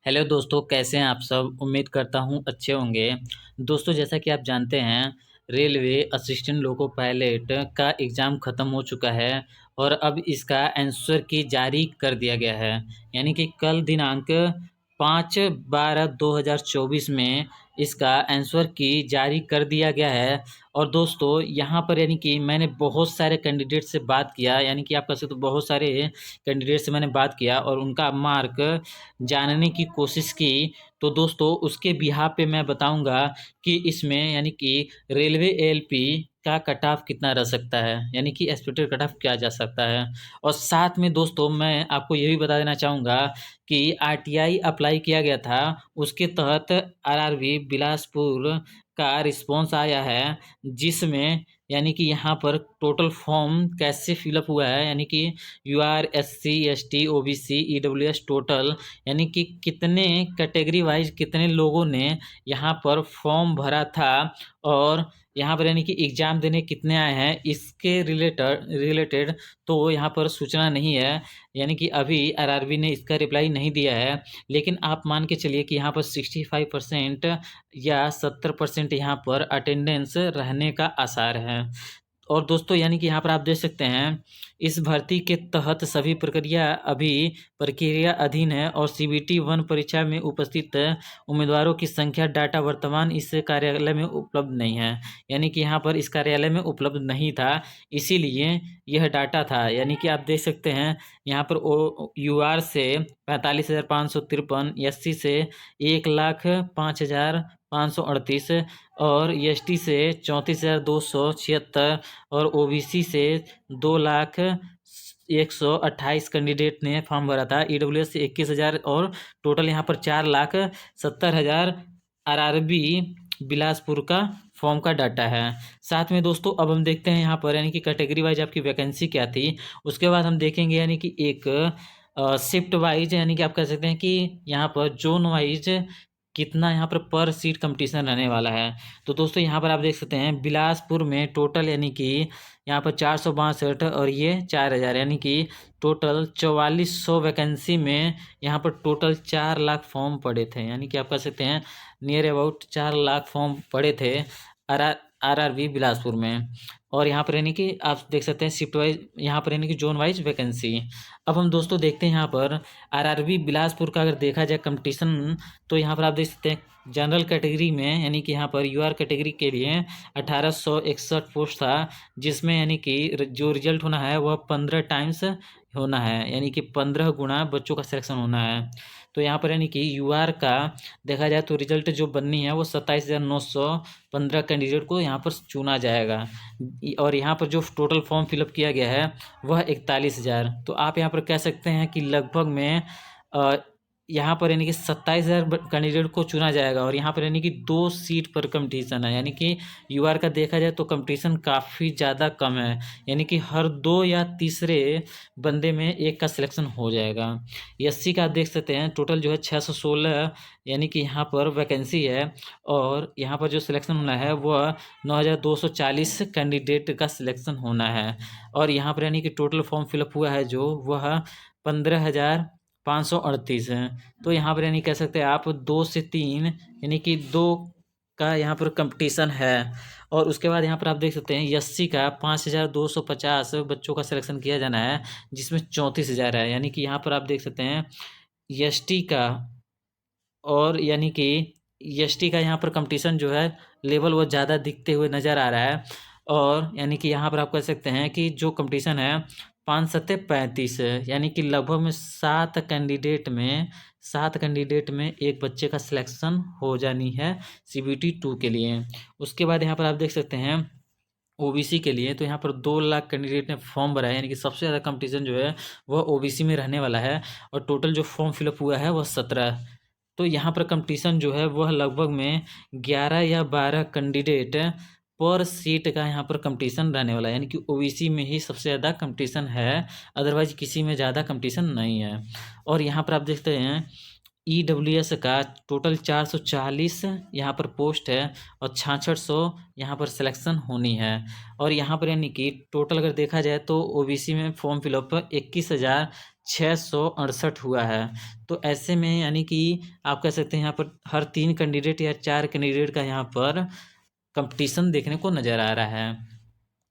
Hello दोस्तों, कैसे हैं आप सब? उम्मीद करता हूँ अच्छे होंगे। दोस्तों, जैसा कि आप जानते हैं, रेलवे असिस्टेंट लोको पायलट का एग्ज़ाम ख़त्म हो चुका है और अब इसका आंसर की जारी कर दिया गया है। यानी कि कल दिनांक 5/12/2024 में इसका आंसर की जारी कर दिया गया है। और दोस्तों, यहाँ पर यानी कि मैंने बहुत सारे कैंडिडेट से बात किया, यानी कि आप कह सकते हो बहुत सारे कैंडिडेट से मैंने बात किया और उनका मार्क जानने की कोशिश की। तो दोस्तों, उसके बिहाफ़ पे मैं बताऊँगा कि इसमें यानी कि रेलवे एएलपी का कट ऑफ कितना रह सकता है, यानी कि एक्सपेक्टेड कट ऑफ क्या जा सकता है। और साथ में दोस्तों, मैं आपको ये भी बता देना चाहूँगा कि आरटीआई अप्लाई किया गया था, उसके तहत आरआरबी बिलासपुर का रिस्पॉन्स आया है, जिसमें यानी कि यहाँ पर टोटल फॉर्म कैसे फिलअप हुआ है, यानी कि UR, SC, ST, OBC, EWS total, यानी कि कितने कैटेगरी वाइज कितने लोगों ने यहाँ पर फॉर्म भरा था और यहाँ पर यानी कि एग्ज़ाम देने कितने आए हैं, इसके रिलेटेड तो यहाँ पर सूचना नहीं है। यानी कि अभी आरआरबी ने इसका रिप्लाई नहीं दिया है, लेकिन आप मान के चलिए कि यहाँ पर 65% या 70% यहाँ पर अटेंडेंस रहने का आसार है। और दोस्तों, यानी कि यहाँ पर आप देख सकते हैं, इस भर्ती के तहत सभी प्रक्रिया अधीन है और सीबीटी 1 परीक्षा में उपस्थित उम्मीदवारों की संख्या डाटा वर्तमान इस कार्यालय में उपलब्ध नहीं है। यानी कि यहाँ पर इस कार्यालय में उपलब्ध नहीं था, इसीलिए यह डाटा था। यानी कि आप देख सकते हैं, यहाँ पर ओ यूआर से 45,553, एससी से 1,05,538 और एसटी से 34,276 और ओबीसी से 2,01,28 कैंडिडेट ने फॉर्म भरा था। ईडब्ल्यूएस से 21,000 और टोटल यहाँ पर 4,70,000 आरआरबी बिलासपुर का फॉर्म का डाटा है। साथ में दोस्तों, अब हम देखते हैं यहाँ पर यानी कि कैटेगरी वाइज आपकी वैकेंसी क्या थी। उसके बाद हम देखेंगे यानी कि एक शिफ्ट वाइज, यानी कि आप कह सकते हैं कि यहाँ पर जोन वाइज कितना यहाँ पर सीट कंपटीशन रहने वाला है। तो दोस्तों, यहाँ पर आप देख सकते हैं बिलासपुर में टोटल यानी कि यहाँ पर 462 और ये 4,000, यानी कि टोटल 4400 वैकेंसी में यहाँ पर टोटल 4 लाख फॉर्म पड़े थे। यानी कि आप कह सकते हैं नियर अबाउट 4 लाख फॉर्म पड़े थे आरआरबी बिलासपुर में। और यहाँ पर यानी कि आप देख सकते हैं शिफ्ट वाइज, यहाँ पर यानी कि जोन वाइज वैकेंसी। अब हम दोस्तों देखते हैं यहाँ पर आरआरबी बिलासपुर का अगर देखा जाए कंपटीशन, तो यहाँ पर आप देख सकते हैं जनरल कैटेगरी में यानी कि यहाँ पर यूआर कैटेगरी के लिए 1861 पोस्ट था, जिसमें यानी कि जो रिजल्ट होना है वह 15 टाइम्स होना है, यानी कि 15 गुना बच्चों का सिलेक्शन होना है। तो यहाँ पर यानी कि यूआर का देखा जाए तो रिजल्ट जो बननी है वो 27,915 कैंडिडेट को यहाँ पर चुना जाएगा। और यहाँ पर जो टोटल फॉर्म फिलअप किया गया है वह 41,000। तो आप यहाँ पर कह सकते हैं कि लगभग में यहाँ पर यानी कि 27,000 कैंडिडेट को चुना जाएगा और यहाँ पर यानी कि 2 सीट पर कंपटीशन है। यानी कि यूआर का देखा जाए तो कंपटीशन काफ़ी ज़्यादा कम है, यानी कि हर 2 या तीसरे बंदे में एक का सिलेक्शन हो जाएगा। एससी का आप देख सकते हैं टोटल जो है 616, यानी कि यहाँ पर वैकेंसी है और यहाँ पर जो सिलेक्शन होना है वह 9,240 कैंडिडेट का सिलेक्शन होना है। और यहाँ पर यानी कि टोटल फॉर्म फिलअप हुआ है जो वह 15,538 है। तो यहाँ पर यानी कह सकते हैं आप 2 से 3, यानी कि 2 का यहाँ पर कंपटीशन है। और उसके बाद यहाँ पर आप देख सकते हैं एससी का 5,250 बच्चों का सिलेक्शन किया जाना है, जिसमें 34,000 है। यानी कि यहाँ पर आप देख सकते हैं एसटी का, और यानी कि एसटी का यहाँ पर कंपटीशन जो है लेवल वो ज़्यादा दिखते हुए नज़र आ रहा है। और यानी कि यहाँ पर आप कह सकते हैं कि जो कंपटीशन है 5 सत्ते 35 है, यानी कि लगभग में 7 कैंडिडेट में एक बच्चे का सिलेक्शन हो जानी है सीबीटी 2 के लिए। उसके बाद यहाँ पर आप देख सकते हैं ओबीसी के लिए, तो यहाँ पर 2 लाख कैंडिडेट ने फॉर्म भरा है, यानी कि सबसे ज़्यादा कंपटीशन जो है वह ओबीसी में रहने वाला है और टोटल जो फॉर्म फिलअप हुआ है वह 17। तो यहाँ पर कंपटीशन जो है वह लगभग में 11 या 12 कैंडिडेट पर सीट का यहाँ पर कंपटीशन रहने वाला है, यानी कि ओबीसी में ही सबसे ज़्यादा कंपटीशन है, अदरवाइज किसी में ज़्यादा कंपटीशन नहीं है। और यहाँ पर आप देखते हैं EWS का टोटल 440 यहाँ पर पोस्ट है और 6600 यहाँ पर सिलेक्शन होनी है। और यहाँ पर यानी कि टोटल अगर देखा जाए तो OBC में फॉर्म फिलअप 21,668 हुआ है। तो ऐसे में यानी कि आप कह सकते हैं यहाँ पर हर 3 कैंडिडेट या 4 कैंडिडेट का यहाँ पर कंपटीशन देखने को नज़र आ रहा है।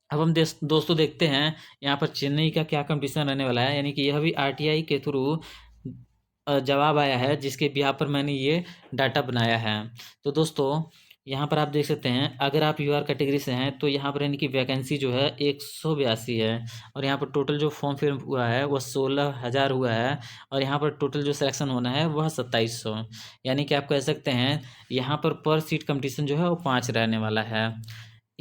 अब हम दोस्तों देखते हैं यहाँ पर चेन्नई का क्या कंपटीशन रहने वाला है, यानी कि यह भी RTI के थ्रू जवाब आया है, जिसके बिहार पर मैंने ये डाटा बनाया है। तो दोस्तों यहाँ पर आप देख सकते हैं, अगर आप UR कैटेगरी से हैं तो यहाँ पर यानी कि वैकेंसी जो है 182 है और यहाँ पर टोटल जो फॉर्म फिल हुआ है वह 16,000 हुआ है और यहाँ पर टोटल जो सिलेक्शन होना है वह 2700, यानी कि आप कह सकते हैं यहाँ पर सीट कंपटीशन जो है वो 5 रहने वाला है।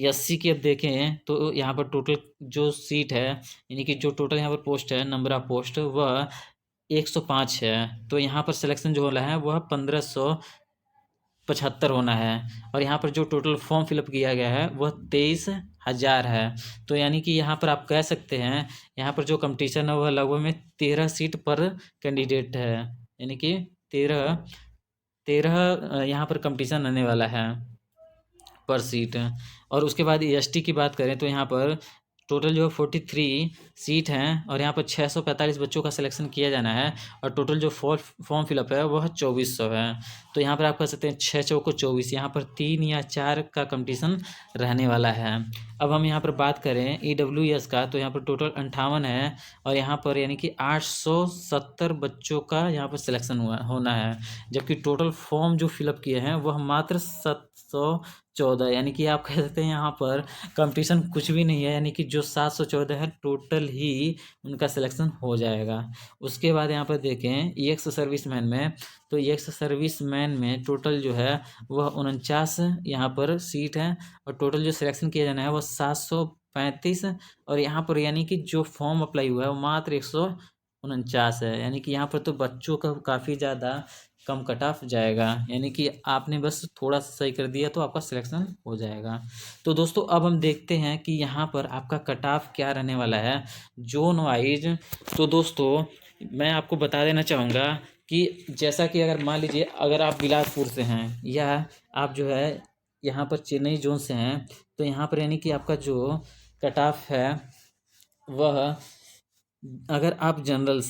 SC की अब देखें तो यहाँ पर टोटल जो सीट है, यानी कि जो टोटल यहाँ पर पोस्ट है, नंबर ऑफ पोस्ट, वह 105 है। तो यहाँ पर सिलेक्शन जो होना है वह 1575 होना है और यहाँ पर जो टोटल फॉर्म फिलअप किया गया है वह 23,000 है। तो यानी कि यहाँ पर आप कह सकते हैं यहाँ पर जो कंपटीशन है वह लगभग में 13 सीट पर कैंडिडेट है, यानी कि 13 यहाँ पर कंपटीशन आने वाला है पर सीट। और उसके बाद ST की बात करें तो यहाँ पर टोटल जो 43 सीट हैं और यहाँ पर 645 बच्चों का सिलेक्शन किया जाना है और टोटल जो फॉर्म फिलअप है वह 2400 है। तो यहाँ पर आप कह सकते हैं 6 चौको 24, यहाँ पर 3 या 4 का कंपटीशन रहने वाला है। अब हम यहाँ पर बात करें EWS का तो यहाँ पर टोटल 58 है और यहाँ पर यानी कि 870 बच्चों का यहाँ पर सिलेक्शन होना है, जबकि टोटल फॉर्म जो फिलअप किए हैं वह मात्र 714, यानी कि आप कह सकते हैं यहाँ पर कंपटीशन कुछ भी नहीं है, यानी कि जो 714 है टोटल ही उनका सिलेक्शन हो जाएगा। उसके बाद यहाँ पर देखें EX सर्विसमैन में, तो EX सर्विसमैन में टोटल जो है वह 49 यहाँ पर सीट है और टोटल जो सिलेक्शन किया जाना है वह 735 और यहाँ पर यानी कि जो फॉर्म अप्लाई हुआ है वो मात्र 149 है, यानी कि यहाँ पर तो बच्चों का काफ़ी ज़्यादा कम कट ऑफ जाएगा, यानी कि आपने बस थोड़ा सा सही कर दिया तो आपका सिलेक्शन हो जाएगा। तो दोस्तों अब हम देखते हैं कि यहाँ पर आपका कट ऑफ क्या रहने वाला है जोन वाइज। तो दोस्तों मैं आपको बता देना चाहूँगा कि जैसा कि अगर मान लीजिए अगर आप बिलासपुर से हैं या आप जो है यहाँ पर चेन्नई जोन से हैं, तो यहाँ पर यानी कि आपका जो कट ऑफ है वह, अगर आप जनरल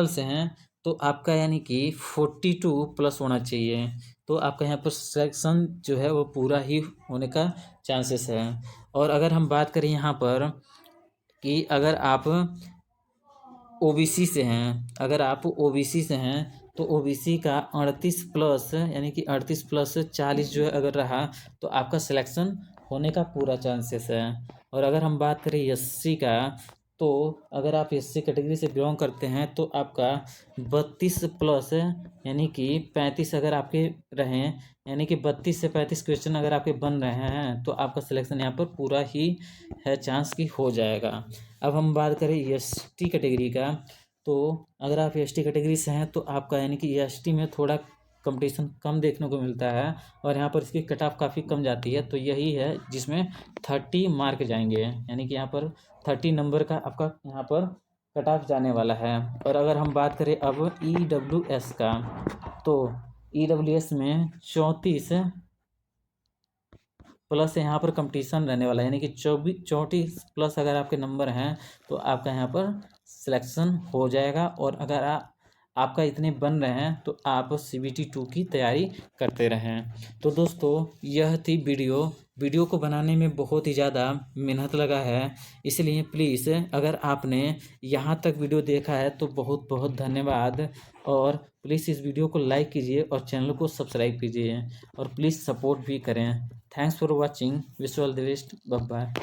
से हैं तो आपका यानी कि 42 प्लस होना चाहिए, तो आपका यहाँ पर सिलेक्शन जो है वो पूरा ही होने का चांसेस है। और अगर हम बात करें यहाँ पर कि अगर आप OBC से हैं तो OBC का 38 प्लस यानी कि 38 प्लस 40 जो है अगर रहा तो आपका सिलेक्शन होने का पूरा चांसेस है। और अगर हम बात करें SC का, तो अगर आप SC कैटेगरी से बिलोंग करते हैं तो आपका 32 प्लस यानी कि 35 अगर आपके रहें, यानी कि 32 से 35 क्वेश्चन अगर आपके बन रहे हैं तो आपका सिलेक्शन यहाँ पर पूरा ही है चांस की हो जाएगा। अब हम बात करें ST कैटेगरी का, तो अगर आप ST कैटेगरी से हैं तो आपका यानी कि ST में थोड़ा कंपटीशन कम देखने को मिलता है और यहाँ पर इसकी कट ऑफ काफ़ी कम जाती है, तो यही है जिसमें 30 मार्क जाएंगे, यानी कि यहाँ पर 30 नंबर का आपका यहाँ पर कट ऑफ जाने वाला है। और अगर हम बात करें अब EWS का, तो EWS में 34 प्लस यहाँ पर कंपटीशन रहने वाला है, यानी कि 34 प्लस अगर आपके नंबर हैं तो आपका यहाँ पर सिलेक्शन हो जाएगा। और अगर आपका इतने बन रहे हैं तो आप CBT 2 की तैयारी करते रहें। तो दोस्तों यह थी वीडियो को बनाने में बहुत ही ज़्यादा मेहनत लगा है, इसलिए प्लीज़ अगर आपने यहाँ तक वीडियो देखा है तो बहुत बहुत धन्यवाद। और प्लीज़ इस वीडियो को लाइक कीजिए और चैनल को सब्सक्राइब कीजिए और प्लीज़ सपोर्ट भी करें। Thanks for watching. Wish you all the best. Bye bye.